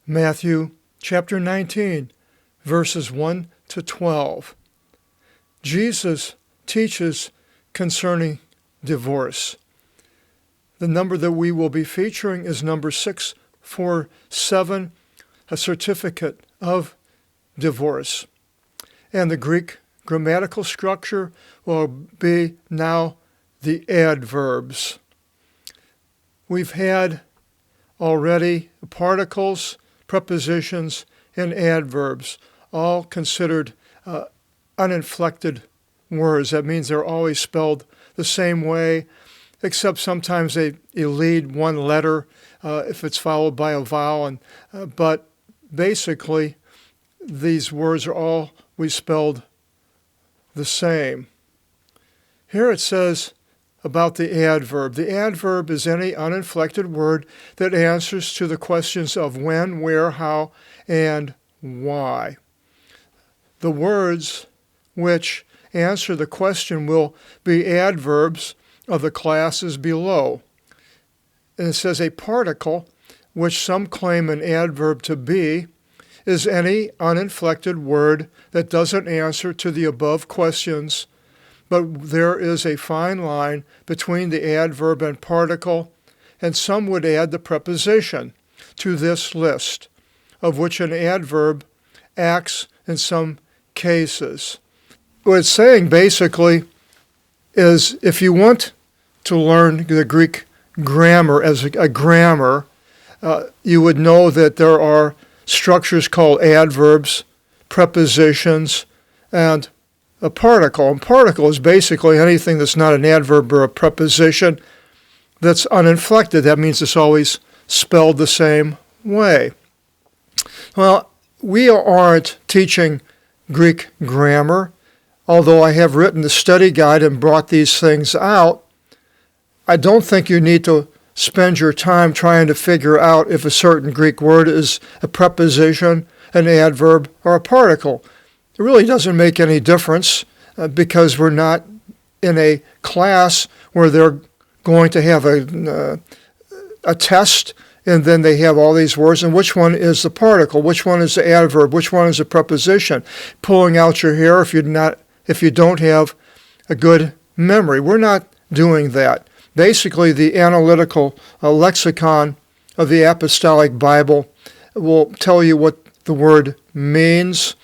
Matthew chapter 19, verses 1 to 12. Jesus teaches concerning divorce. The number that we will be featuring is number 647, a certificate of divorce. And the Greek grammatical structure will be now the adverbs. We've had already particles, prepositions, and adverbs, all considered uninflected words. That means they're always spelled the same way, except sometimes they elide one letter if it's followed by a vowel. But basically, these words are always spelled the same. Here it says about the adverb. The adverb is any uninflected word that answers to the questions of when, where, how, and why. The words which answer the question will be adverbs of the classes below. And it says a particle, which some claim an adverb to be, is any uninflected word that doesn't answer to the above questions, but there is a fine line between the adverb and particle, and some would add the preposition to this list, of which an adverb acts in some cases. What it's saying basically is if you want to learn the Greek grammar as a grammar, you would know that there are structures called adverbs, prepositions, and a particle. And particle is basically anything that's not an adverb or a preposition that's uninflected. That means it's always spelled the same way. Well, we aren't teaching Greek grammar, although I have written the study guide and brought these things out. I don't think you need to spend your time trying to figure out if a certain Greek word is a preposition, an adverb, or a particle. It really doesn't make any difference because we're not in a class where they're going to have a test and then they have all these words, and which one is the particle, which one is the adverb, which one is a preposition, pulling out your hair if you don't have a good memory. We're not doing that. Basically, the analytical lexicon of the Apostolic Bible will tell you what the word means.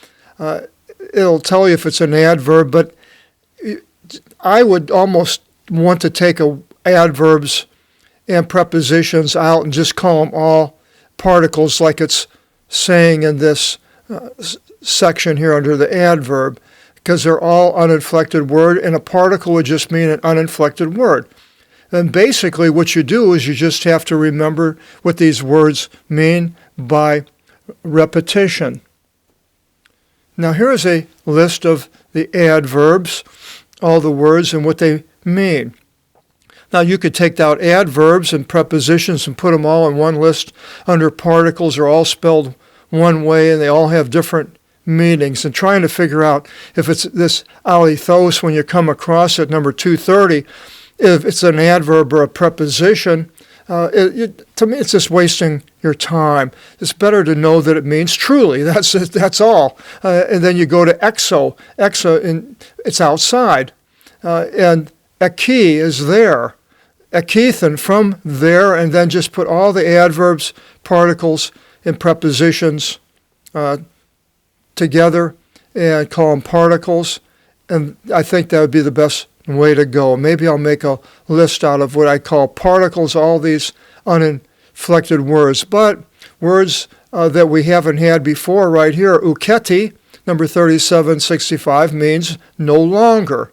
It'll tell you if it's an adverb, but I would almost want to take adverbs and prepositions out and just call them all particles like it's saying in this section here under the adverb, because they're all uninflected word, and a particle would just mean an uninflected word. Then basically what you do is you just have to remember what these words mean by repetition. Now here is a list of the adverbs, all the words and what they mean. Now you could take out adverbs and prepositions and put them all in one list under particles. They're all spelled one way and they all have different meanings. And trying to figure out if it's this alithos when you come across it, number 230, if it's an adverb or a preposition, to me it's just wasting your time. It's better to know that it means truly. That's all. And then you go to exo. Exo, it's outside. And eki is there. Ekethan, from there, and then just put all the adverbs, particles, and prepositions together and call them particles. And I think that would be the best way to go. Maybe I'll make a list out of what I call particles, all these uninflected words. But words that we haven't had before right here, uketi, number 3765, means no longer.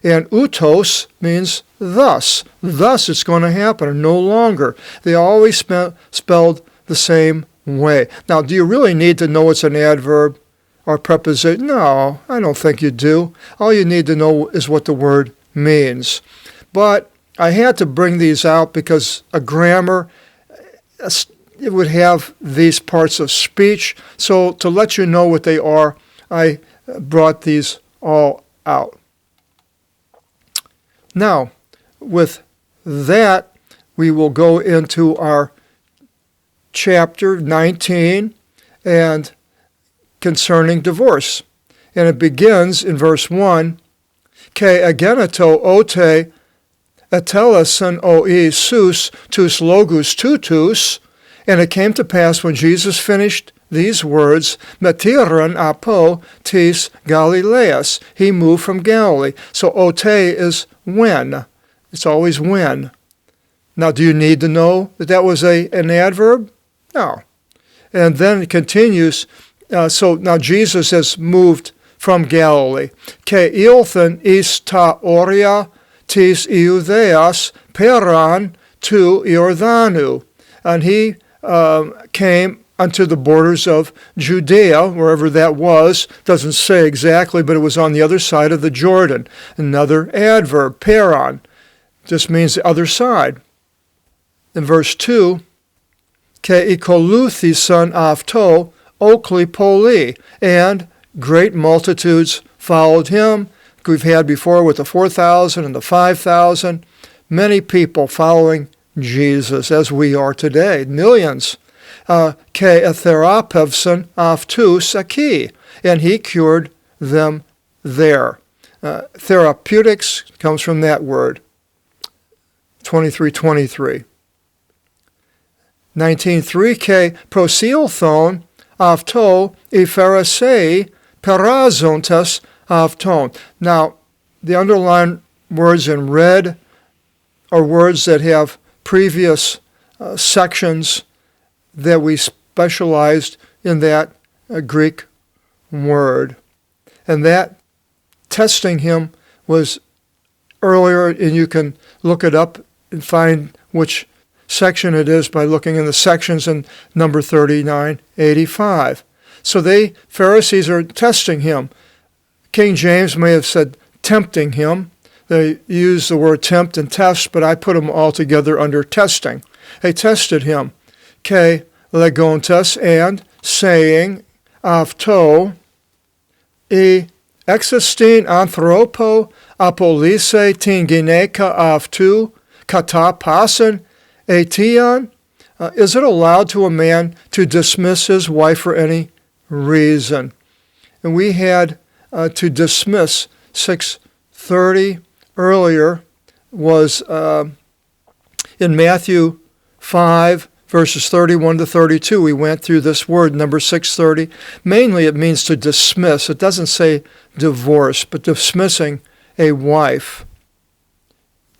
And utos means thus. Thus it's going to happen, or no longer. They always spelled the same way. Now, do you really need to know it's an adverb or preposition? No, I don't think you do. All you need to know is what the word means. But I had to bring these out because a grammar, it would have these parts of speech. So to let you know what they are, I brought these all out. Now, with that, we will go into our chapter 19 and concerning divorce. And it begins in verse 1, Ke ageneto ote atelason oi sus tus logus tutus. And it came to pass when Jesus finished these words, metiran apo tis Galileas. He moved from Galilee. So ote is when. It's always when. Now, do you need to know that that was an adverb? No. And then it continues. So now Jesus has moved from Galilee. Ke ilthen is ta oria tis Iudeas peran tu Iordanu. And he came unto the borders of Judea, wherever that was. Doesn't say exactly, but it was on the other side of the Jordan. Another adverb, peran, just means the other side. In verse 2, Ke ikoluthison avto okli poli, and great multitudes followed him. We've had before with the 4,000 and the 5,000. Many people following Jesus, as we are today. Millions. Ke atherapevson avtus aki, and he cured them there. Therapeutics comes from that word. 23:23. 19:3 Ke prosilthon avto e pharisei perazontes avton. Now, the underlined words in red are words that have previous sections that we specialized in that Greek word. And that testing him was earlier, and you can look it up and find which section it is by looking in the sections in number 3985. So Pharisees are testing him. King James may have said tempting him. They use the word tempt and test, but I put them all together under testing. They tested him. Ke legontes, and saying, avto, e existin anthropo apolise tin gineka avtu kata pasen etian. Is it allowed to a man to dismiss his wife for any reason? And we had to dismiss 6:30 earlier was in Matthew 5, verses 31 to 32. We went through this word, number 6:30. Mainly it means to dismiss. It doesn't say divorce, but dismissing a wife.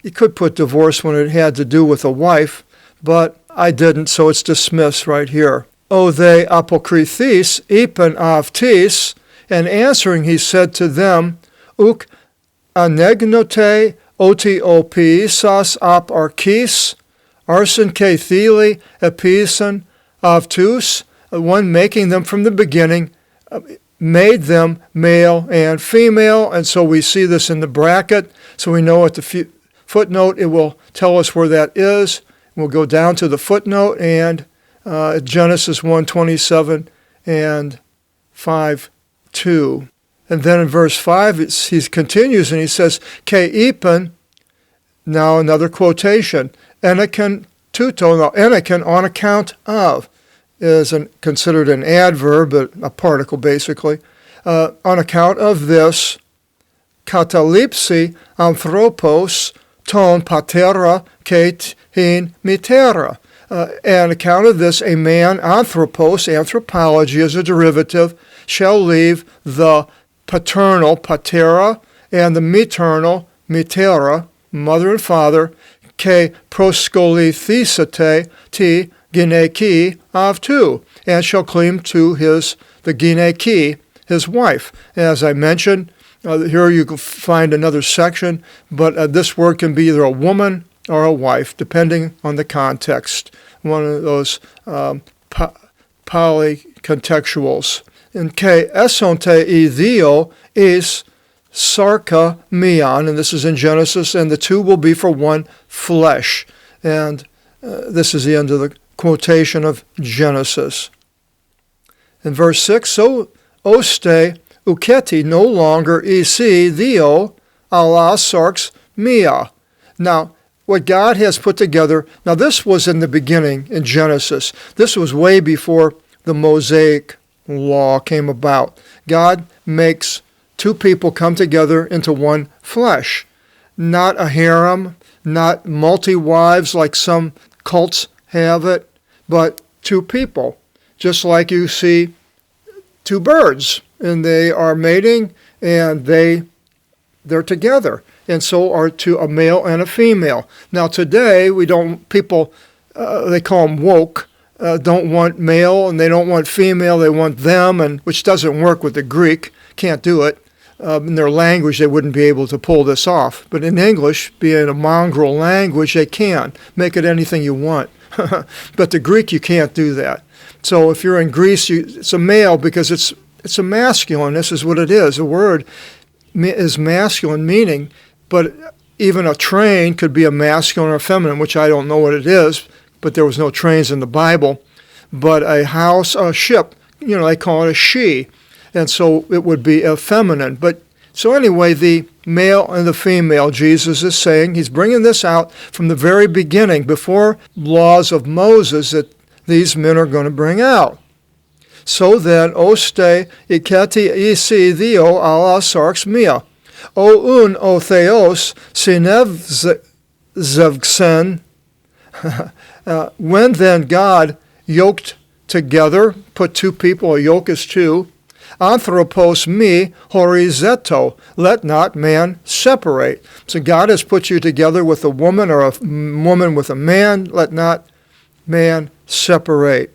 You could put divorce when it had to do with a wife, but I didn't, so it's dismissed right here. O they apokrithis ipen avtis, and answering he said to them, uk anegnote oti opisas ap archis, arsen ke theli epison avtus, one making them from the beginning, made them male and female. And so we see this in the bracket, so we know at the footnote it will tell us where that is. We'll go down to the footnote and Genesis 1:27 and 5:2. And then in verse 5, he continues and he says, Ke ipen, now another quotation, enekan tuto, now enekan, on account of, is considered an adverb, but a particle basically. On account of this, katalipsi anthropos ton patera ket hin mitera. On account of this, a man, anthropos, anthropology is a derivative, shall leave the paternal, patera, and the maternal, mitera, mother and father, ke proskolithisate ti gineki avtu, and shall cleave to the gineki, his wife. As I mentioned, here you can find another section, but this word can be either a woman or a wife, depending on the context. One of those polycontextuals. In ke esonte ideo is sarka mian, and this is in Genesis, and the two will be for one flesh. And this is the end of the quotation of Genesis. In verse 6, so oste uketi, no longer isi theo ala sarx mia. Now, what God has put together. Now, this was in the beginning in Genesis. This was way before the Mosaic law came about. God makes two people come together into one flesh. Not a harem, not multi-wives like some cults have it, but two people. Just like you see two birds, and they are mating, and they're together. And so are to a male and a female. Now today, people, they call them woke, don't want male and they don't want female, they want them, and which doesn't work with the Greek, can't do it. In their language, they wouldn't be able to pull this off. But in English, being a mongrel language, they can. Make it anything you want. But the Greek, you can't do that. So if you're in Greece, it's a male because it's a masculine. This is what it is. The word is masculine meaning, but even a train could be a masculine or a feminine, which I don't know what it is, but there was no trains in the Bible. But a house, a ship, they call it a she. And so it would be a feminine. But so anyway, the male and the female, Jesus is saying, he's bringing this out from the very beginning, before laws of Moses that these men are going to bring out. So then, oste iketi isi dio ala sarx mia, o un o theos sinev zevxen. When then God yoked together, put two people, a yoke is two, anthropos me horizeto, let not man separate. So God has put you together with a woman or a woman with a man, let not man separate.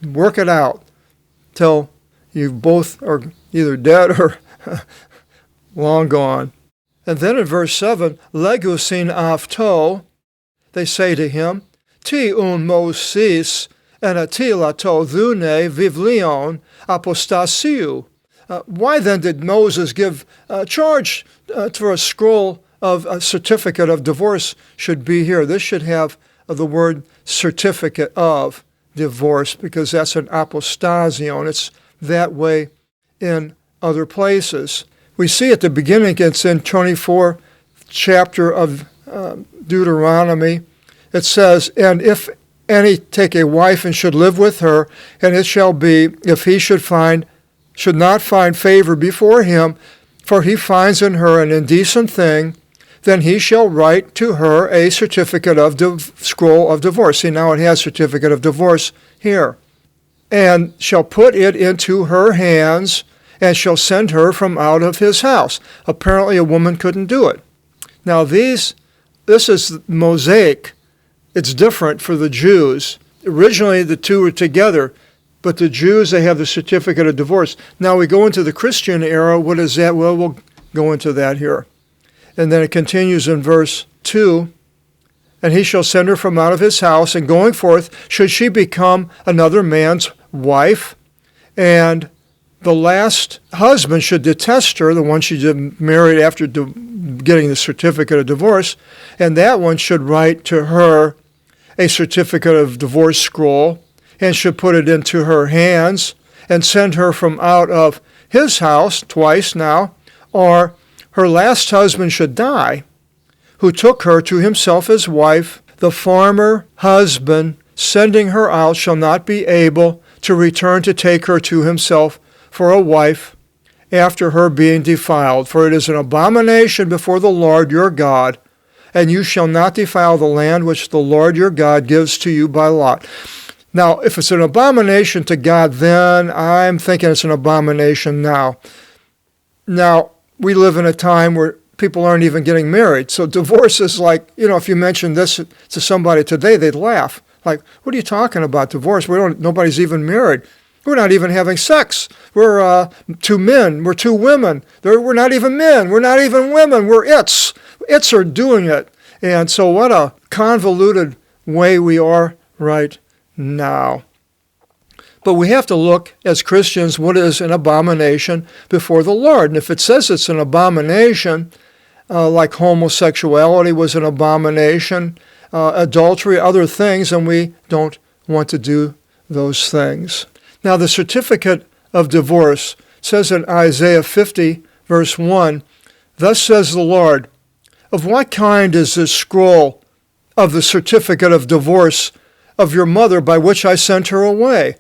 Work it out till you both are either dead or long gone. And then in verse 7, legusin afto, they say to him, ti un Moses enatilato thune vivlion apostasiu. Why then did Moses give charge for a scroll of a certificate of divorce should be here? This should have the word certificate of divorce because that's an apostasion. It's that way in other places. We see at the beginning, it's in 24th chapter of Deuteronomy, it says, and if any take a wife and should live with her, and it shall be, if he should not find favor before him, for he finds in her an indecent thing, then he shall write to her a certificate of scroll of divorce. See, now it has certificate of divorce here. And shall put it into her hands, and shall send her from out of his house. Apparently a woman couldn't do it. Now this is Mosaic. It's different for the Jews. Originally the two were together, but the Jews, they have the certificate of divorce. Now we go into the Christian era. What is that? Well, we'll go into that here. And then it continues in verse 2, and he shall send her from out of his house, and going forth, should she become another man's wife, and the last husband should detest her, the one she married after getting the certificate of divorce, and that one should write to her a certificate of divorce scroll, and should put it into her hands, and send her from out of his house, twice now, or her last husband should die, who took her to himself as wife. The former husband, sending her out, shall not be able to return to take her to himself for a wife after her being defiled. For it is an abomination before the Lord your God, and you shall not defile the land which the Lord your God gives to you by lot. Now, if it's an abomination to God then, I'm thinking it's an abomination now. Now, we live in a time where people aren't even getting married. So divorce is like, if you mention this to somebody today, they'd laugh. Like, what are you talking about, divorce? Nobody's even married. We're not even having sex. We're two men. We're two women. We're not even men. We're not even women. We're its. Its are doing it. And so what a convoluted way we are right now. But we have to look, as Christians, what is an abomination before the Lord. And if it says it's an abomination, like homosexuality was an abomination, adultery, other things, and we don't want to do those things. Now, the certificate of divorce says in Isaiah 50, verse 1, thus says the Lord, Of what kind is this scroll of the certificate of divorce of your mother by which I sent her away?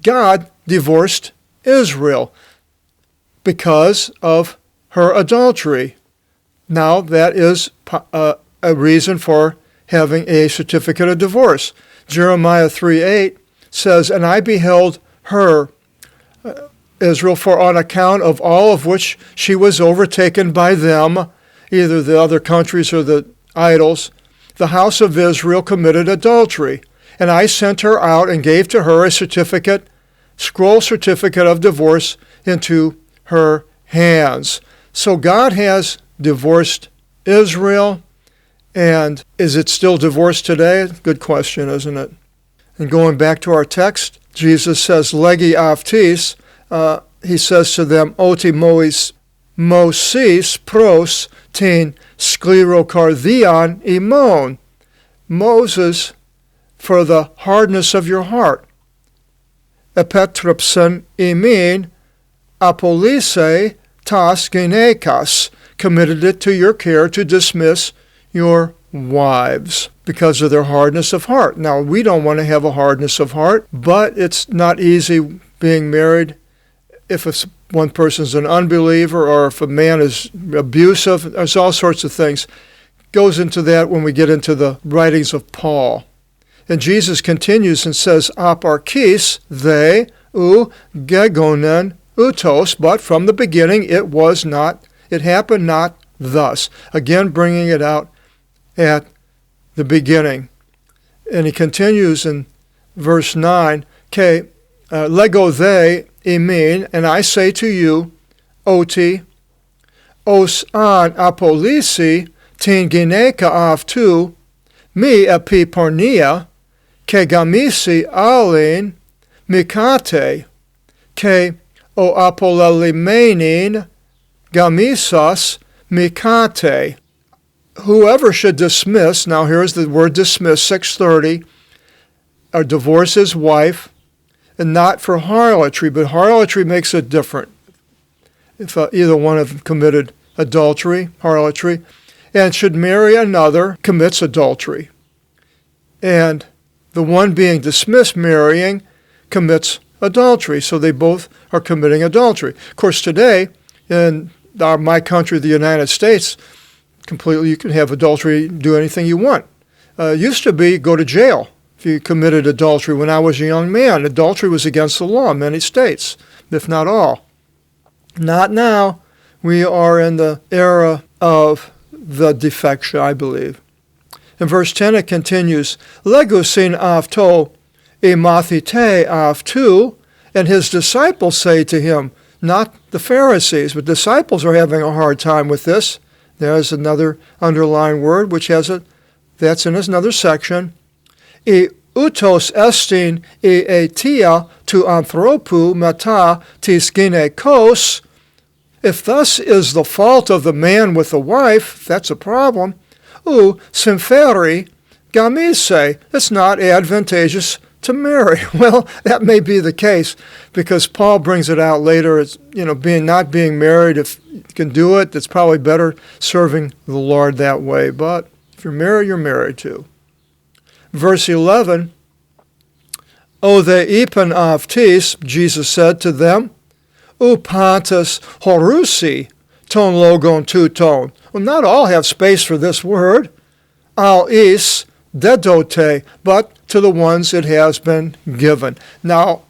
God divorced Israel because of her adultery. Now that is a reason for having a certificate of divorce. Jeremiah 3:8 says, "And I beheld her," Israel, "for on account of all of which she was overtaken by them," either the other countries or the idols, "the house of Israel committed adultery. And I sent her out and gave to her a scroll certificate of divorce into her hands." So God has divorced Israel, and is it still divorced today? Good question, isn't it? And going back to our text, Jesus says, "Legi aftis," he says to them, "Oti mois pros tin sclerocardion imon." Moses, for the hardness of your heart. "Epetripsen imin apolise tas genekas," committed it to your care to dismiss your wives because of their hardness of heart. Now, we don't want to have a hardness of heart, but it's not easy being married if one person's an unbeliever or if a man is abusive. There's all sorts of things. Goes into that when we get into the writings of Paul. And Jesus continues and says, "Aparkis they u gegonen utos," but from the beginning it happened not thus. Again, bringing it out at the beginning. And he continues in verse 9, "Ke lego they imin," and I say to you, "Oti os an apolisi tin gineka avtu mi epi pornia ke gamisi alin mikate ke o apolelimenin gamisas mikate." Whoever should dismiss, now here's the word dismiss, 6:30, or divorce his wife, and not for harlotry, but harlotry makes it different. If either one of them committed adultery, harlotry, and should marry another, commits adultery. And the one being dismissed marrying commits adultery, so they both are committing adultery. Of course, today, in my country, the United States, completely you can have adultery, do anything you want. Used to be go to jail if you committed adultery. When I was a young man, adultery was against the law in many states, if not all. Not now. We are in the era of the defection, I believe. In verse 10 it continues, "Legusin avto imathite avtu," and his disciples say to him, not the Pharisees, but disciples are having a hard time with this. There's another underlying word, that's in another section. "E utos estin e etia tu anthropu mata tis ginekos." If thus is the fault of the man with the wife, that's a problem. "U simferi gamise," it's not advantageous to marry. Well, that may be the case because Paul brings it out later. It's, not being married, if you can do it, it's probably better serving the Lord that way. But if you're married too. Verse 11, "O the ipan avtis," Jesus said to them, "U pantas horusi ton logon tuton." Well, not all have space for this word. "Al is dedote," but to the ones it has been given. Now,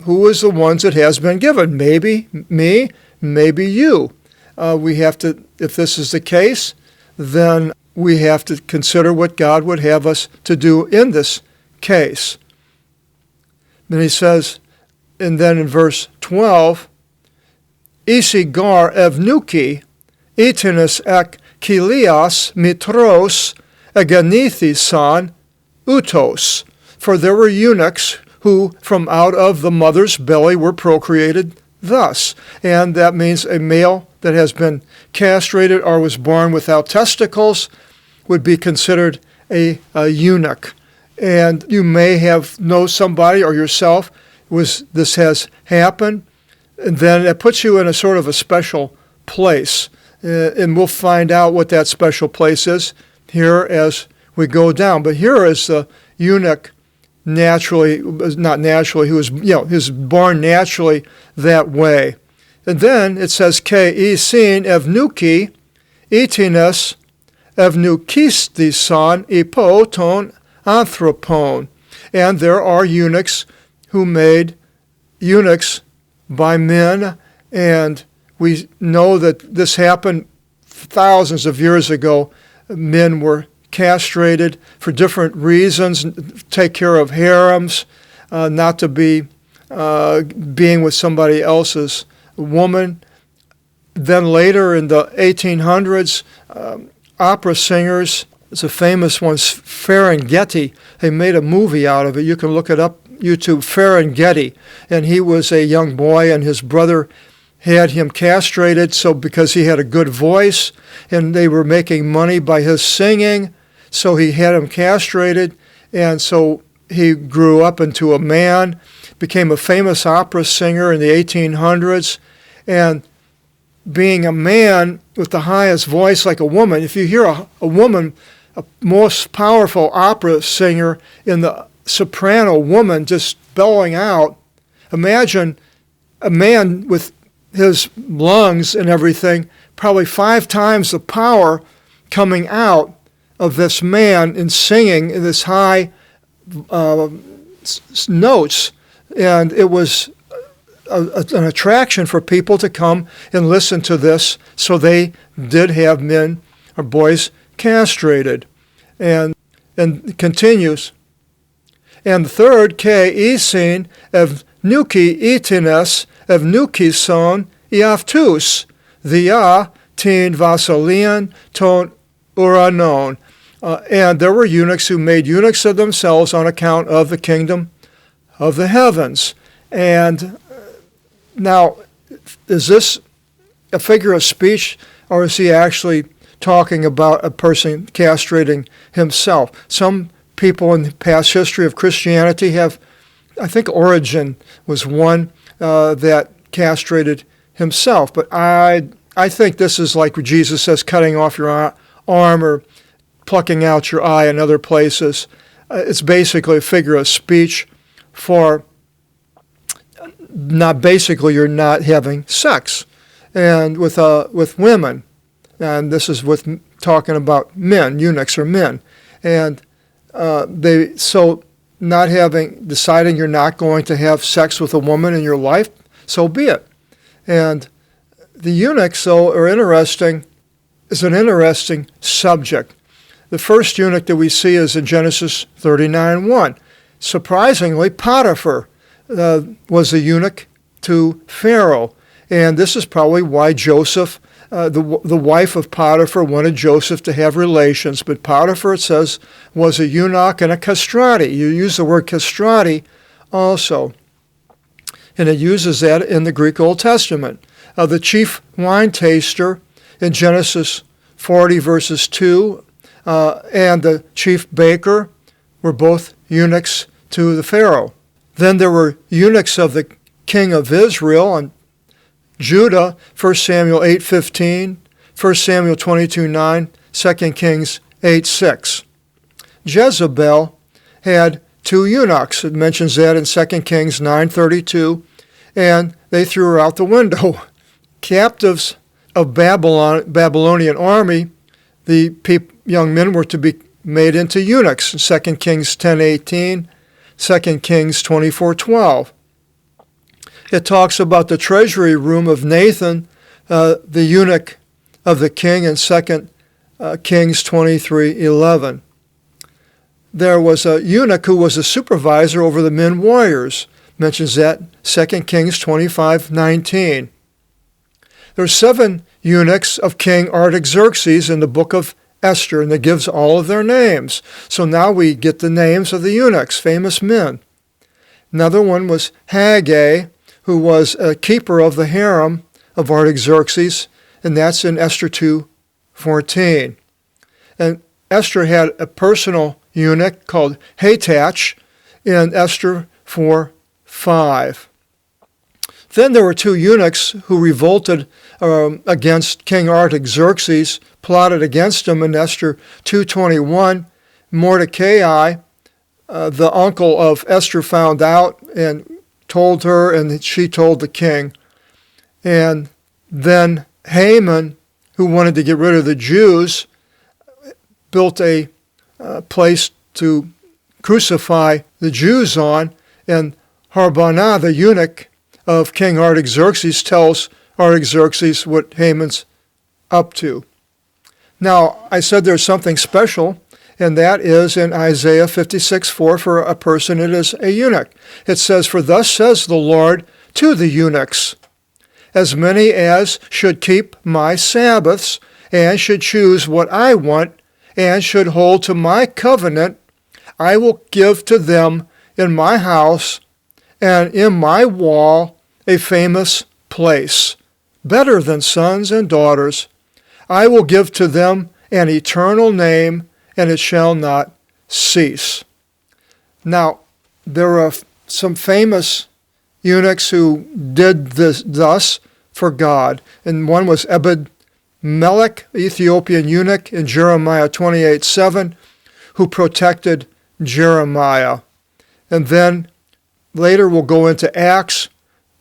who is the ones it has been given? Maybe me, maybe you. We have to, if this is the case, then we have to consider what God would have us to do in this case. Then he says, and then in verse 12, "Isi gar evnuki, itinis ek kilias mitros aganithisan utos." For there were eunuchs who from out of the mother's belly were procreated thus. And that means a male that has been castrated or was born without testicles would be considered a eunuch. And you may know somebody or yourself this has happened, and then it puts you in a sort of a special place. And we'll find out what that special place is here as we go down. But here is the eunuch not naturally, who was born naturally that way. And then it says, K sin evnuki itinas evnukistison ipo ton anthropon. And there are eunuchs who made eunuchs by men, and we know that this happened thousands of years ago. Men were castrated for different reasons, take care of harems, not to be being with somebody else's woman. Then later in the 1800s, opera singers, it's a famous one, Ferengeti, they made a movie out of it. You can look it up, YouTube, Ferengeti. And he was a young boy, and his brother had him castrated because he had a good voice, and they were making money by his singing. So he had him castrated, and so he grew up into a man, became a famous opera singer in the 1800s, and being a man with the highest voice like a woman, if you hear a woman, a most powerful opera singer in the soprano woman just bellowing out, imagine a man with his lungs and everything, probably 5 times the power coming out of this man in singing in this high notes. And it was an attraction for people to come and listen to this, so they did have men or boys castrated. And continues. And the third, K isin evnuki itines evnukison iaftus, thea tin vasilian ton uranon. And there were eunuchs who made eunuchs of themselves on account of the kingdom of the heavens. And now, is this a figure of speech, or is he actually talking about a person castrating himself? Some people in the past history of Christianity have, I think Origen was one that castrated himself. But I think this is like Jesus says, cutting off your arm or plucking out your eye in other places. It's basically a figure of speech for you're not having sex and with women. And this is with talking about men, eunuchs are men. And deciding you're not going to have sex with a woman in your life, so be it. And the eunuchs, though, is an interesting subject. The first eunuch that we see is in Genesis 39:1. Surprisingly, Potiphar was a eunuch to Pharaoh. And this is probably why Joseph, the wife of Potiphar, wanted Joseph to have relations. But Potiphar, it says, was a eunuch and a castrati. You use the word castrati also. And it uses that in the Greek Old Testament. The chief wine taster in Genesis 40 verses 2 and the chief baker were both eunuchs to the Pharaoh. Then there were eunuchs of the king of Israel and Judah, 1 Samuel 8:15, 1 Samuel 22:9, 2 Kings 8:6. Jezebel had 2 eunuchs. It mentions that in 2 Kings 9:32, and they threw her out the window. Captives of Babylonian army, the young men were to be made into eunuchs. 2 Kings 10:18, 2 Kings 24:12. It talks about the treasury room of Nathan, the eunuch of the king, in 2 Kings 23:11. There was a eunuch who was a supervisor over the men warriors. Mentions that 2 Kings 25:19. There are 7 eunuchs of King Artaxerxes in the book of Esther, and it gives all of their names. So now we get the names of the eunuchs, famous men. Another one was Haggai, who was a keeper of the harem of Artaxerxes, and that's in Esther 2:14. And Esther had a personal eunuch called Hatach in Esther 4:5. Then there were two eunuchs who revolted against King Artaxerxes, plotted against him in Esther 2:21. Mordecai, the uncle of Esther, found out and told her, and she told the king. And then Haman, who wanted to get rid of the Jews, built a place to crucify the Jews on, and Harbonah, the eunuch of King Artaxerxes, tells Artaxerxes what Haman's up to. Now, I said there's something special, and that is in Isaiah 56:4, for a person it is a eunuch. It says, "For thus says the Lord to the eunuchs, as many as should keep my Sabbaths, and should choose what I want, and should hold to my covenant, I will give to them in my house and in my wall a famous place, better than sons and daughters. I will give to them an eternal name, and it shall not cease." Now, there are some famous eunuchs who did this thus for God, and one was Ebed-Melech, Ethiopian eunuch, in Jeremiah 28:7, who protected Jeremiah. And then later we'll go into Acts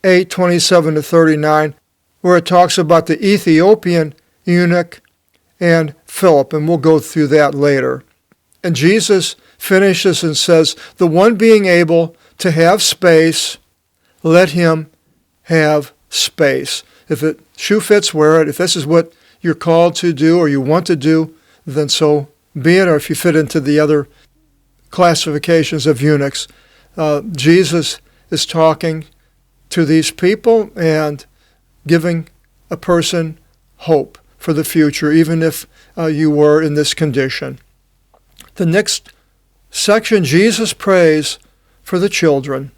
8:27-39, where it talks about the Ethiopian eunuch and Philip, and we'll go through that later. And Jesus finishes and says, "The one being able to have space, let him have space." If it shoe fits, wear it. If this is what you're called to do or you want to do, then so be it. Or if you fit into the other classifications of eunuchs, Jesus is talking to these people and giving a person hope for the future, even if you were in this condition. The next section, Jesus prays for the children.